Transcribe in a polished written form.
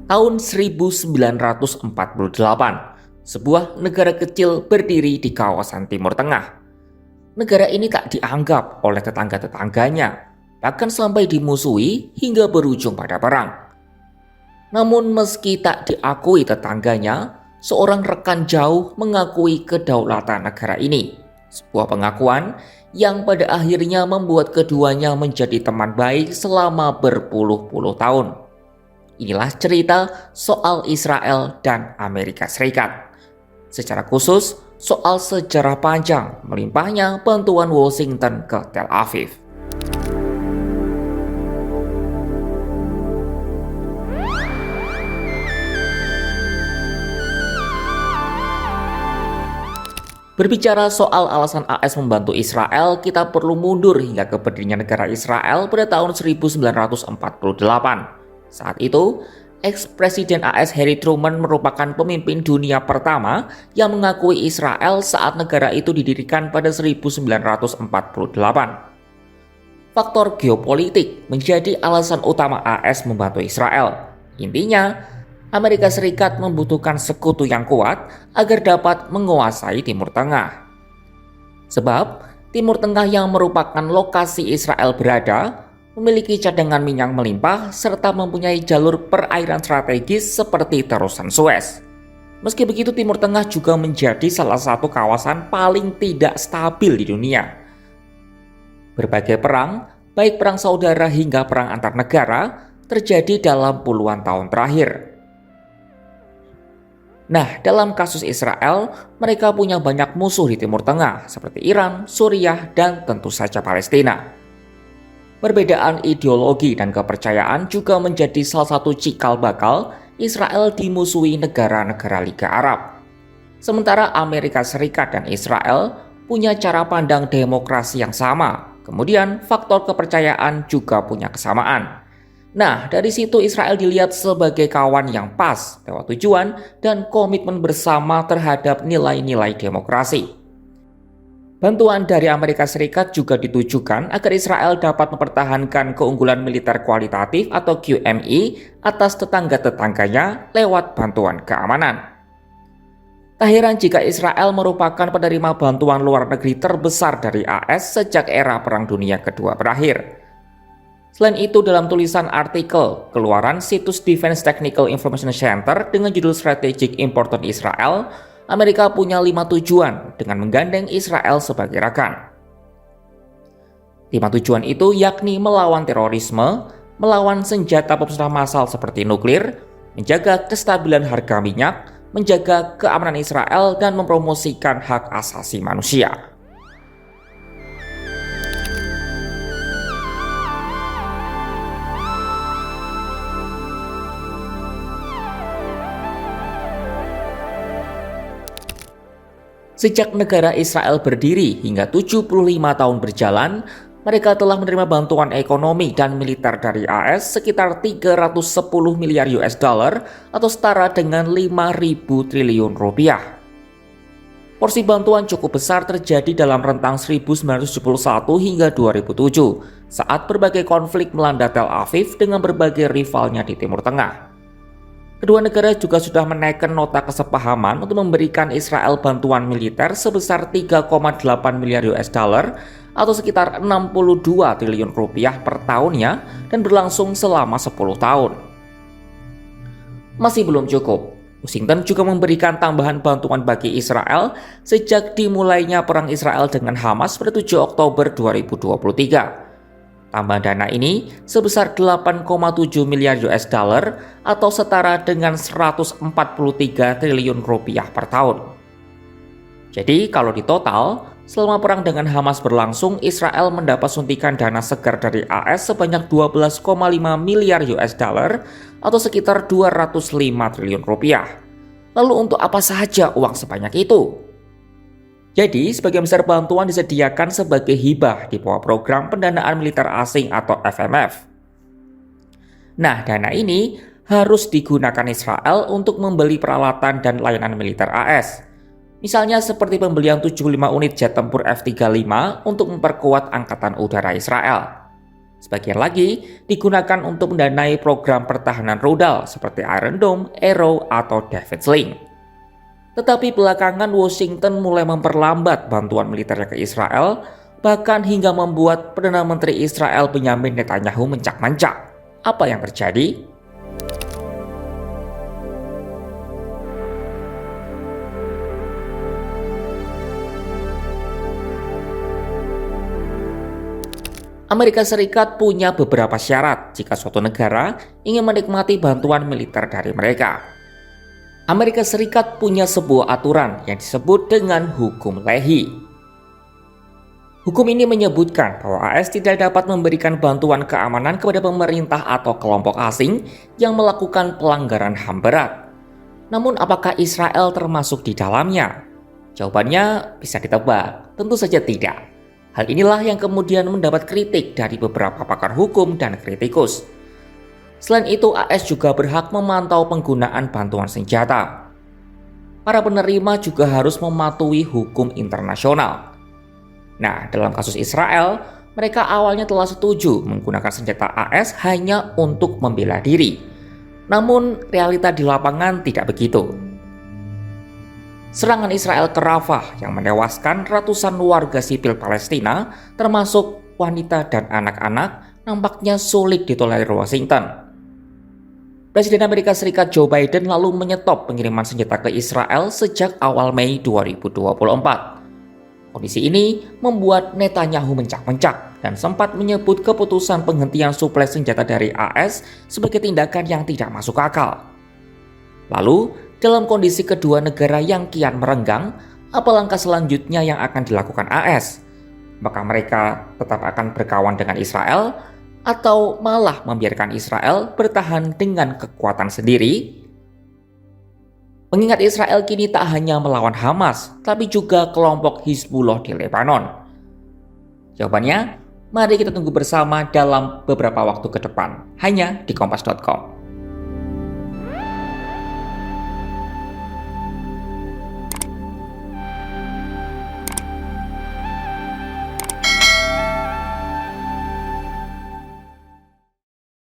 Tahun 1948, sebuah negara kecil berdiri di kawasan Timur Tengah. Negara ini tak dianggap oleh tetangga-tetangganya, bahkan sampai dimusuhi hingga berujung pada perang. Namun meski tak diakui tetangganya, seorang rekan jauh mengakui kedaulatan negara ini. Sebuah pengakuan yang pada akhirnya membuat keduanya menjadi teman baik selama berpuluh-puluh tahun. Inilah cerita soal Israel dan Amerika Serikat. Secara khusus, soal sejarah panjang melimpahnya bantuan Washington ke Tel Aviv. Berbicara soal alasan AS membantu Israel, kita perlu mundur hingga ke berdirinya negara Israel pada tahun 1948. Saat itu, ex-presiden AS Harry Truman merupakan pemimpin dunia pertama yang mengakui Israel saat negara itu didirikan pada 1948. Faktor geopolitik menjadi alasan utama AS membantu Israel. Intinya, Amerika Serikat membutuhkan sekutu yang kuat agar dapat menguasai Timur Tengah. Sebab, Timur Tengah yang merupakan lokasi Israel berada memiliki cadangan minyak melimpah serta mempunyai jalur perairan strategis seperti terusan Suez. Meski begitu, Timur Tengah juga menjadi salah satu kawasan paling tidak stabil di dunia. Berbagai perang, baik perang saudara hingga perang antar negara, terjadi dalam puluhan tahun terakhir. Nah, dalam kasus Israel, mereka punya banyak musuh di Timur Tengah seperti Iran, Suriah, dan tentu saja Palestina. Perbedaan ideologi dan kepercayaan juga menjadi salah satu cikal bakal Israel dimusuhi negara-negara Liga Arab. Sementara Amerika Serikat dan Israel punya cara pandang demokrasi yang sama, kemudian faktor kepercayaan juga punya kesamaan. Nah, dari situ Israel dilihat sebagai kawan yang pas lewat tujuan dan komitmen bersama terhadap nilai-nilai demokrasi. Bantuan dari Amerika Serikat juga ditujukan agar Israel dapat mempertahankan keunggulan militer kualitatif atau QMI atas tetangga-tetangganya lewat bantuan keamanan. Tak heran jika Israel merupakan penerima bantuan luar negeri terbesar dari AS sejak era Perang Dunia Kedua berakhir. Selain itu, dalam tulisan artikel keluaran situs Defense Technical Information Center dengan judul Strategic Important Israel, Amerika punya 5 tujuan dengan menggandeng Israel sebagai rekan. 5 tujuan itu yakni melawan terorisme, melawan senjata pemusnah massal seperti nuklir, menjaga kestabilan harga minyak, menjaga keamanan Israel, dan mempromosikan hak asasi manusia. Sejak negara Israel berdiri hingga 75 tahun berjalan, mereka telah menerima bantuan ekonomi dan militer dari AS sekitar 310 miliar US dollar atau setara dengan 5.000 triliun rupiah. Porsi bantuan cukup besar terjadi dalam rentang 1971 hingga 2007 saat berbagai konflik melanda Tel Aviv dengan berbagai rivalnya di Timur Tengah. Kedua negara juga sudah menaikkan nota kesepahaman untuk memberikan Israel bantuan militer sebesar 3,8 miliar US dollar atau sekitar 62 triliun rupiah per tahunnya dan berlangsung selama 10 tahun. Masih belum cukup. Washington juga memberikan tambahan bantuan bagi Israel sejak dimulainya perang Israel dengan Hamas pada 7 Oktober 2023. Tambahan dana ini sebesar 8,7 miliar US dollar atau setara dengan 143 triliun rupiah per tahun. Jadi kalau ditotal, selama perang dengan Hamas berlangsung, Israel mendapat suntikan dana segar dari AS sebanyak 12,5 miliar US dollar atau sekitar 205 triliun rupiah. Lalu untuk apa saja uang sebanyak itu? Jadi, sebagian besar bantuan disediakan sebagai hibah di bawah program pendanaan militer asing atau FMF. Nah, dana ini harus digunakan Israel untuk membeli peralatan dan layanan militer AS. Misalnya seperti pembelian 75 unit jet tempur F-35 untuk memperkuat angkatan udara Israel. Sebagian lagi digunakan untuk mendanai program pertahanan rudal seperti Iron Dome, Arrow, atau David Sling. Tetapi belakangan Washington mulai memperlambat bantuan militernya ke Israel, bahkan hingga membuat Perdana Menteri Israel Benyamin Netanyahu mencak-mencak. Apa yang terjadi? Amerika Serikat punya beberapa syarat jika suatu negara ingin menikmati bantuan militer dari mereka. Amerika Serikat punya sebuah aturan yang disebut dengan hukum Lehi. Hukum ini menyebutkan bahwa AS tidak dapat memberikan bantuan keamanan kepada pemerintah atau kelompok asing yang melakukan pelanggaran HAM berat. Namun apakah Israel termasuk di dalamnya? Jawabannya bisa ditebak, tentu saja tidak. Hal inilah yang kemudian mendapat kritik dari beberapa pakar hukum dan kritikus. Selain itu, AS juga berhak memantau penggunaan bantuan senjata. Para penerima juga harus mematuhi hukum internasional. Nah, dalam kasus Israel, mereka awalnya telah setuju menggunakan senjata AS hanya untuk membela diri. Namun, realita di lapangan tidak begitu. Serangan Israel ke Rafah yang menewaskan ratusan warga sipil Palestina, termasuk wanita dan anak-anak, nampaknya sulit ditolerir Washington. Presiden Amerika Serikat Joe Biden lalu menyetop pengiriman senjata ke Israel sejak awal Mei 2024. Kondisi ini membuat Netanyahu mencak-mencak dan sempat menyebut keputusan penghentian suplai senjata dari AS sebagai tindakan yang tidak masuk akal. Lalu, dalam kondisi kedua negara yang kian merenggang, apa langkah selanjutnya yang akan dilakukan AS? Apakah mereka tetap akan berkawan dengan Israel atau malah membiarkan Israel bertahan dengan kekuatan sendiri? Mengingat Israel kini tak hanya melawan Hamas, tapi juga kelompok Hizbullah di Lebanon. Jawabannya, mari kita tunggu bersama dalam beberapa waktu ke depan, hanya di Kompas.com.